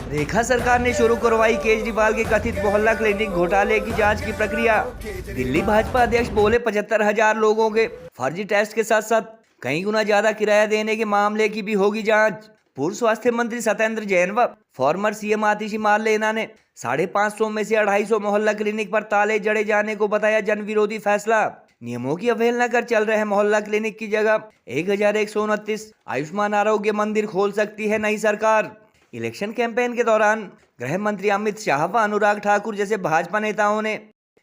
रेखा सरकार ने शुरू करवाई केजरीवाल के कथित मोहल्ला क्लिनिक घोटाले की जांच की प्रक्रिया। दिल्ली भाजपा अध्यक्ष बोले 75,000 लोगों के फर्जी टेस्ट के साथ साथ कई गुना ज्यादा किराया देने के मामले की भी होगी जांच। पूर्व स्वास्थ्य मंत्री सत्येंद्र जैन व फॉर्मर सीएम आतिशी मारलेना ने 550 में से 250 मोहल्ला क्लिनिक पर ताले जड़े जाने को बताया जन विरोधी फैसला। नियमों की अवहेलना कर चल रहे मोहल्ला क्लिनिक की जगह 1129 आयुष्मान आरोग्य मंदिर खोल सकती है नई सरकार। इलेक्शन कैंपेन के दौरान गृह मंत्री अमित शाह व अनुराग ठाकुर जैसे भाजपा नेताओं ने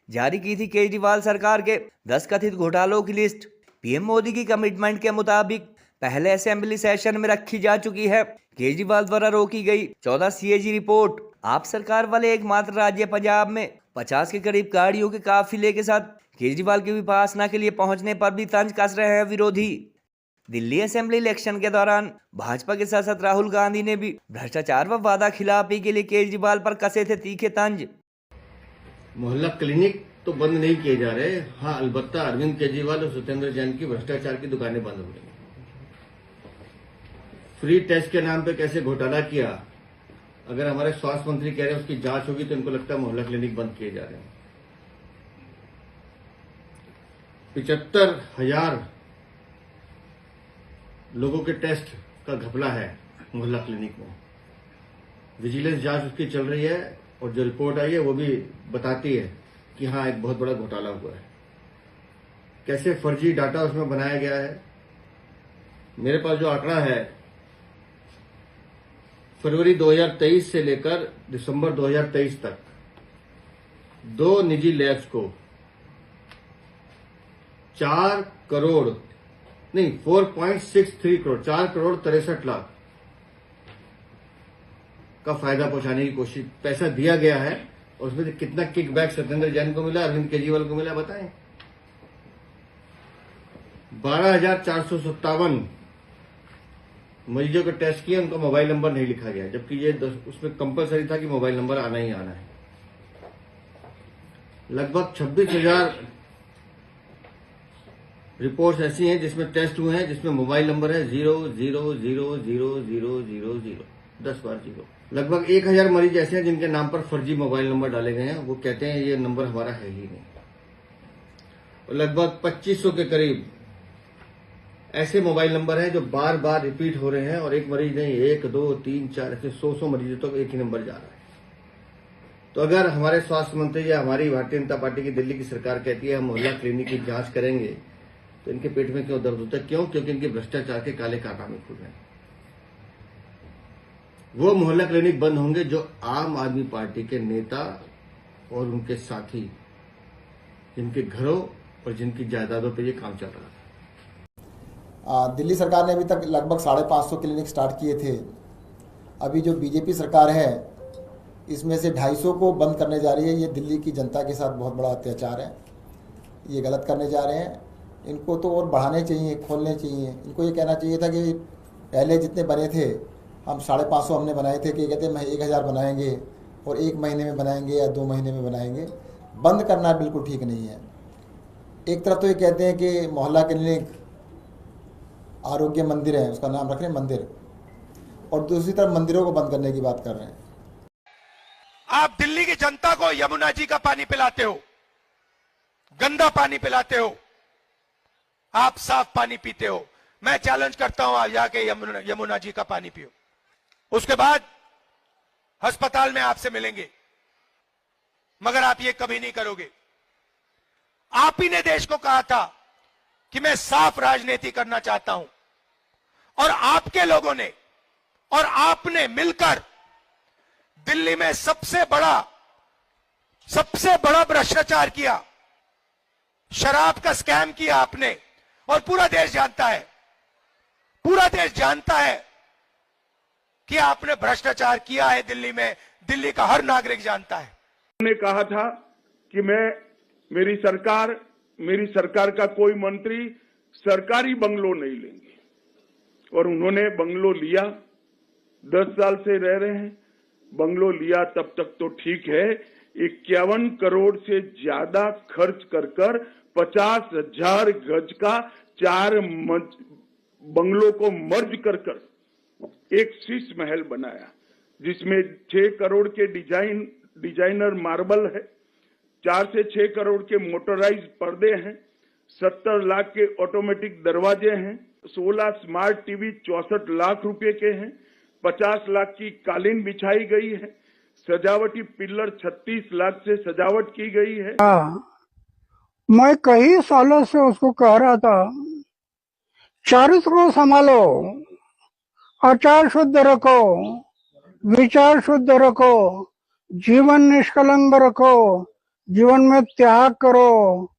जारी की थी केजरीवाल सरकार के 10 कथित घोटालों की लिस्ट। पीएम मोदी की कमिटमेंट के मुताबिक पहले असेंबली सेशन में रखी जा चुकी है। केजरीवाल द्वारा रोकी गई 14 सीएजी रिपोर्ट। आप सरकार वाले एकमात्र राज्य पंजाब में 50 के करीब गाड़ियों के काफिले के साथ केजरीवाल की विपासना के लिए पहुंचने पर भी तंज कस रहे हैं विरोधी। दिल्ली असेंबली इलेक्शन के दौरान भाजपा के साथ साथ राहुल गांधी ने भी भ्रष्टाचार व वादा खिलाफी के लिए केजरीवाल पर कसे थे तीखे तंज। मोहल्ला क्लिनिक तो बंद नहीं किए जा रहे। हाँ, अलबत्ता अरविंद केजरीवाल और सत्येंद्र जैन की भ्रष्टाचार की दुकानें बंद हो गई। फ्री टेस्ट के नाम पे कैसे घोटाला किया, अगर हमारे स्वास्थ्य मंत्री कह रहे हैं उसकी जांच होगी तो इनको लगता है मोहल्ला क्लिनिक बंद किए जा रहे हैं। 75,000 लोगों के टेस्ट का घपला है मोहल्ला क्लिनिक में। विजिलेंस जांच उसकी चल रही है और जो रिपोर्ट आई है वो भी बताती है कि हाँ, एक बहुत बड़ा घोटाला हुआ है। कैसे फर्जी डाटा उसमें बनाया गया है। मेरे पास जो आंकड़ा है, फरवरी 2023 से लेकर दिसंबर 2023 तक 2 निजी लैब्स को 4.63 करोड़ 4,63,00,000 का फायदा पहुंचाने की कोशिश, पैसा दिया गया है। और उसमें से कितना किकबैक सत्येंद्र जैन को मिला, अरविंद केजरीवाल को मिला, बताएं। 12,457 मरीजों को टेस्ट किया, उनका मोबाइल नंबर नहीं लिखा गया, जबकि ये उसमें कंपलसरी था कि मोबाइल नंबर आना ही आना है। लगभग 26,000 रिपोर्ट्स ऐसी हैं जिसमें टेस्ट हुए हैं जिसमें मोबाइल नंबर है 0000000 10 बार 0। लगभग 1,000 मरीज ऐसे हैं जिनके नाम पर फर्जी मोबाइल नंबर डाले गए हैं। वो कहते हैं ये नंबर हमारा है ही नहीं। और लगभग 2500 के करीब ऐसे मोबाइल नंबर हैं जो बार बार रिपीट हो रहे हैं और एक मरीज नहीं, 1, 2, 3, 4 ऐसे 100 मरीजों तक एक ही नंबर जा रहा है। तो अगर हमारे स्वास्थ्य मंत्री या हमारी भारतीय जनता पार्टी की दिल्ली की सरकार कहती है हम मोहल्ला क्लिनिक की जांच करेंगे, तो इनके पेट में क्यों दर्द होता है? क्यों? क्योंकि इनके भ्रष्टाचार के काले कारनामे खुल रहे हैं। वो मोहल्ला क्लिनिक बंद होंगे जो आम आदमी पार्टी के नेता और उनके साथी, जिनके घरों और जिनकी जायदादों पर ये काम चल रहा था। दिल्ली सरकार ने अभी तक लगभग 550 क्लिनिक स्टार्ट किए थे। अभी जो बीजेपी सरकार है इसमें से 250 को बंद करने जा रही है। ये दिल्ली की जनता के साथ बहुत बड़ा अत्याचार है। ये गलत करने जा रहे हैं। इनको तो और बढ़ाने चाहिए, खोलने चाहिए। इनको ये कहना चाहिए था कि पहले जितने बने थे, हम 550 हमने बनाए थे, कि कहते हैं 1,000 बनाएंगे और 1 महीने में बनाएंगे या 2 महीने में बनाएंगे। बंद करना बिल्कुल ठीक नहीं है। एक तरफ तो ये कहते हैं कि मोहल्ला क्लिनिक आरोग्य मंदिर है, उसका नाम रख रहे हैं मंदिर, और दूसरी तरफ मंदिरों को बंद करने की बात कर रहे हैं। आप दिल्ली की जनता को यमुना जी का पानी पिलाते हो, गंदा पानी पिलाते हो, आप साफ पानी पीते हो। मैं चैलेंज करता हूं, आप जाके यमुना जी का पानी पियो, उसके बाद अस्पताल में आपसे मिलेंगे। मगर आप ये कभी नहीं करोगे। आप ही ने देश को कहा था कि मैं साफ राजनीति करना चाहता हूं, और आपके लोगों ने और आपने मिलकर दिल्ली में सबसे बड़ा भ्रष्टाचार किया, शराब का स्कैम किया आपने। और पूरा देश जानता है, पूरा देश जानता है कि आपने भ्रष्टाचार किया है दिल्ली में। दिल्ली का हर नागरिक जानता है। उन्होंने कहा था कि मेरी सरकार का कोई मंत्री सरकारी बंगलो नहीं लेंगे, और उन्होंने बंगलो लिया। 10 साल से रह रहे हैं। बंगलो लिया तब तक तो ठीक है। 51 करोड़ से ज्यादा खर्च कर 50,000 गज का 4 बंगलों को मर्ज कर एक शीश महल बनाया। जिसमें 6 करोड़ के डिजाइनर मार्बल है, 4 से 6 करोड़ के मोटराइज पर्दे हैं, 70 लाख के ऑटोमेटिक दरवाजे हैं, 16 स्मार्ट टीवी 64 लाख रुपए के हैं, 50 लाख की कालीन बिछाई गई है, सजावटी पिल्लर 36 लाख से सजावट की गई है। मैं कई सालों से उसको कह रहा था, चरित्र को संभालो, आचार शुद्ध रखो, विचार शुद्ध रखो, जीवन निष्कलंक रखो, जीवन में त्याग करो।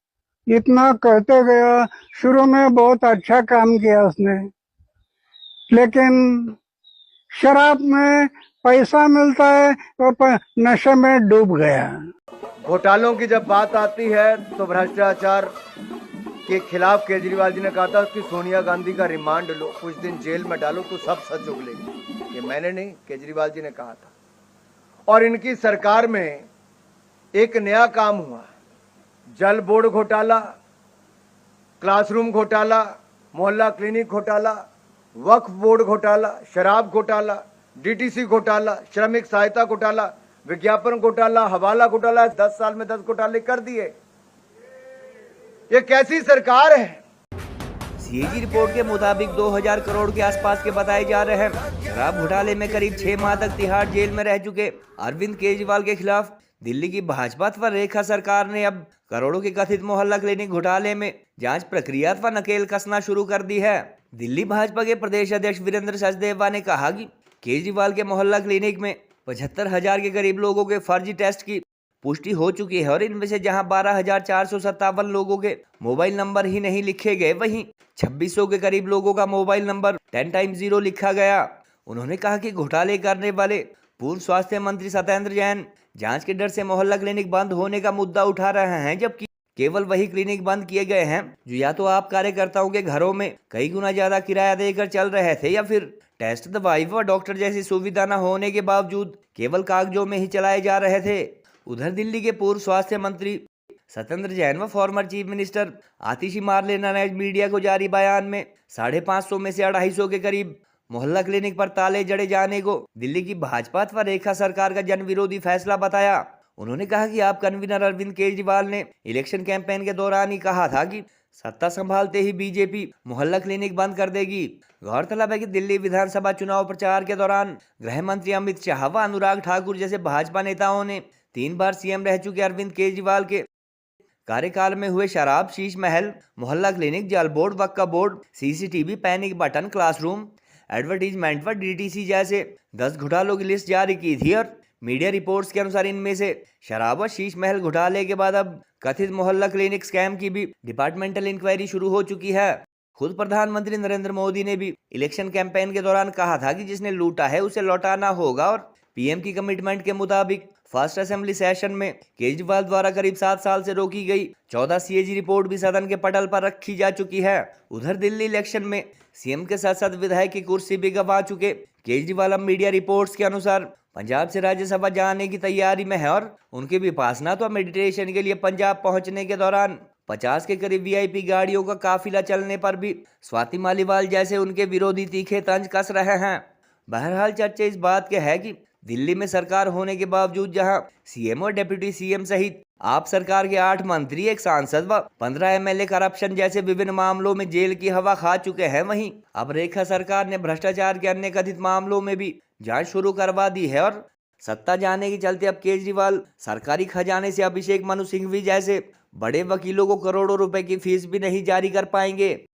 इतना कहते गया। शुरू में बहुत अच्छा काम किया उसने, लेकिन शराब में पैसा मिलता है तो नशे में डूब गया। घोटालों की जब बात आती है तो भ्रष्टाचार के खिलाफ केजरीवाल जी ने कहा था कि सोनिया गांधी का रिमांड लो, कुछ दिन जेल में डालो तो सब सच उगलेगी। ये मैंने नहीं, केजरीवाल जी ने कहा था। और इनकी सरकार में एक नया काम हुआ, जल बोर्ड घोटाला, क्लासरूम घोटाला, मोहल्ला क्लिनिक घोटाला, वक्फ बोर्ड घोटाला, शराब घोटाला, डीटीसी घोटाला, श्रमिक सहायता घोटाला, विज्ञापन घोटाला, हवाला घोटाला, 10 साल में 10 घोटाले कर दिए। ये कैसी सरकार है? सीएजी रिपोर्ट के मुताबिक 2000 करोड़ के आसपास के बताए जा रहे हैं शराब घोटाले में करीब 6 माह तक तिहाड़ जेल में रह चुके अरविंद केजरीवाल के खिलाफ दिल्ली की भाजपा अथवा रेखा सरकार ने अब करोड़ों के कथित मोहल्ला क्लिनिक घोटाले में जांच प्रक्रिया अथवा नकेल कसना शुरू कर दी है। दिल्ली भाजपा के प्रदेश अध्यक्ष वीरेंद्र सचदेवा ने कहा कि केजरीवाल के मोहल्ला क्लिनिक में 75,000 के करीब लोगों के फर्जी टेस्ट की पुष्टि हो चुकी है और इनमें से जहां 12,457 लोगों के मोबाइल नंबर ही नहीं लिखे गए, वहीं 2600 के करीब लोगों का मोबाइल नंबर 10 x 0 लिखा गया। उन्होंने कहा कि घोटाले करने वाले पूर्व स्वास्थ्य मंत्री सत्येंद्र जैन जांच के डर से मोहल्ला क्लिनिक बंद होने का मुद्दा उठा रहे हैं, जबकि केवल वही क्लिनिक बंद किए गए हैं जो या तो आप कार्यकर्ताओं के घरों में कई गुना ज्यादा किराया देकर चल रहे थे या फिर टेस्ट, दवाई व डॉक्टर जैसी सुविधा न होने के बावजूद केवल कागजों में ही चलाए जा रहे थे। उधर दिल्ली के पूर्व स्वास्थ्य मंत्री सत्येंद्र जैन व फॉर्मर चीफ मिनिस्टर आतिशी मारलेना ने मीडिया को जारी बयान में 550 में से 250 के करीब मोहल्ला क्लिनिक पर ताले जड़े जाने को दिल्ली की भाजपा अथवा रेखा सरकार का जन विरोधी फैसला बताया। उन्होंने कहा कि आप कन्वीनर अरविंद केजरीवाल ने इलेक्शन कैंपेन के दौरान ही कहा था कि सत्ता संभालते ही बीजेपी मोहल्ला क्लिनिक बंद कर देगी। गौरतलब है कि दिल्ली विधानसभा चुनाव प्रचार के दौरान गृह मंत्री अमित शाह व अनुराग ठाकुर जैसे भाजपा नेताओं ने 3 बार सीएम रह चुके अरविंद केजरीवाल के कार्यकाल में हुए शराब, शीश महल, मोहल्ला क्लिनिक, जल बोर्ड, वक्फ board, CCTV, panic button, classroom, advertisement व डीटीसी जैसे 10 घोटालों की लिस्ट जारी की थी और मीडिया रिपोर्ट्स के अनुसार इनमें से शराब व शीश महल घोटाले के बाद अब कथित मोहल्ला क्लिनिक स्कैम की भी डिपार्टमेंटल इंक्वायरी शुरू हो चुकी है। खुद प्रधानमंत्री नरेंद्र मोदी ने भी इलेक्शन कैंपेन के दौरान कहा था कि जिसने लूटा है उसे लौटाना होगा और पीएम की कमिटमेंट के मुताबिक फर्स्ट असेंबली सेशन में केजरीवाल द्वारा करीब 7 साल से रोकी गई 14 सीएजी रिपोर्ट भी सदन के पटल पर रखी जा चुकी है। उधर दिल्ली इलेक्शन में सीएम के साथ साथ विधायक की कुर्सी भी गंवा चुके केजरीवाल अब मीडिया रिपोर्ट्स के अनुसार पंजाब से राज्यसभा जाने की तैयारी में है और उनकी विपासना तो मेडिटेशन के लिए पंजाब पहुंचने के दौरान 50 के करीब वीआईपी गाड़ियों का काफिला चलने पर भी स्वाति मालीवाल जैसे उनके विरोधी तीखे तंज कस रहे हैं। बहरहाल चर्चा इस बात के है कि दिल्ली में सरकार होने के बावजूद जहां सीएम और डिप्टी सीएम सहित आप सरकार के 8 मंत्री, 1 सांसद व 15 एमएलए करप्शन जैसे विभिन्न मामलों में जेल की हवा खा चुके हैं, वहीं अब रेखा सरकार ने भ्रष्टाचार के अन्य कथित मामलों में भी जांच शुरू करवा दी है और सत्ता जाने के चलते अब केजरीवाल सरकारी खजाने से अभिषेक मनु सिंघवी जैसे बड़े वकीलों को करोड़ों रुपए की फीस भी नहीं जारी कर पाएंगे।